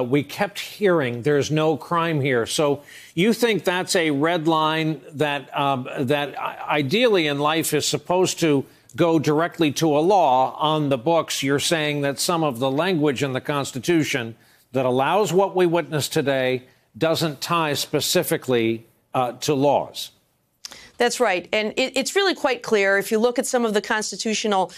We kept hearing there's no crime here. So you think that's a red line that that ideally in life is supposed to go directly to a law on the books? You're saying that some of the language in the Constitution that allows what we witnessed today doesn't tie specifically to laws. That's right. And it's really quite clear. If you look at some of the constitutional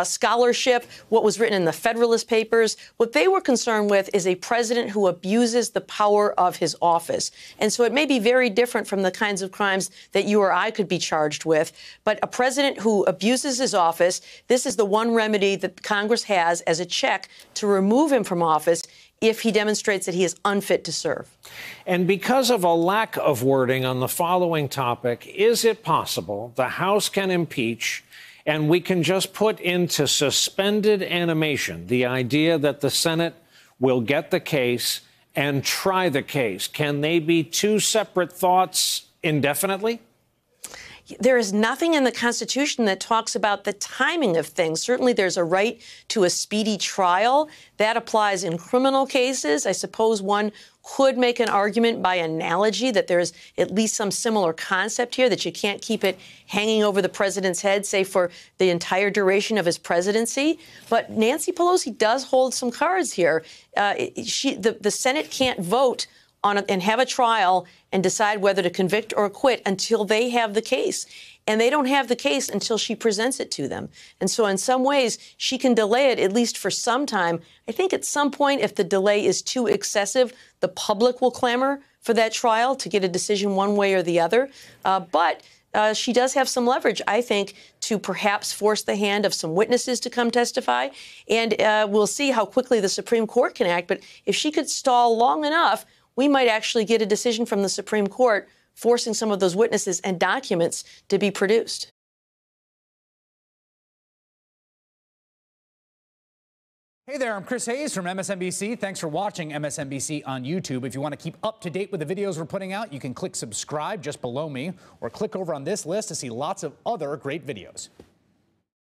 scholarship, what was written in the Federalist Papers, what they were concerned with is a president who abuses the power of his office. And so it may be very different from the kinds of crimes that you or I could be charged with. But a president who abuses his office, this is the one remedy that Congress has as a check to remove him from office if he demonstrates that he is unfit to serve. And because of a lack of wording on the following topic, is it possible the House can impeach and we can just put into suspended animation the idea that the Senate will get the case and try the case? Can they be two separate thoughts indefinitely? There is nothing in the Constitution that talks about the timing of things. Certainly, there's a right to a speedy trial. That applies in criminal cases. I suppose one could make an argument by analogy that there's at least some similar concept here, that you can't keep it hanging over the president's head, say, for the entire duration of his presidency. But Nancy Pelosi does hold some cards here. The Senate can't vote on and have a trial and decide whether to convict or acquit until they have the case. And they don't have the case until she presents it to them. And so in some ways, she can delay it at least for some time. I think at some point, if the delay is too excessive, the public will clamor for that trial to get a decision one way or the other. But she does have some leverage, I think, to perhaps force the hand of some witnesses to come testify. And we'll see how quickly the Supreme Court can act. But if she could stall long enough, we might actually get a decision from the Supreme Court forcing some of those witnesses and documents to be produced. Hey there, I'm Chris Hayes from MSNBC. Thanks for watching MSNBC on YouTube. If you want to keep up to date with the videos we're putting out, you can click subscribe just below me or click over on this list to see lots of other great videos.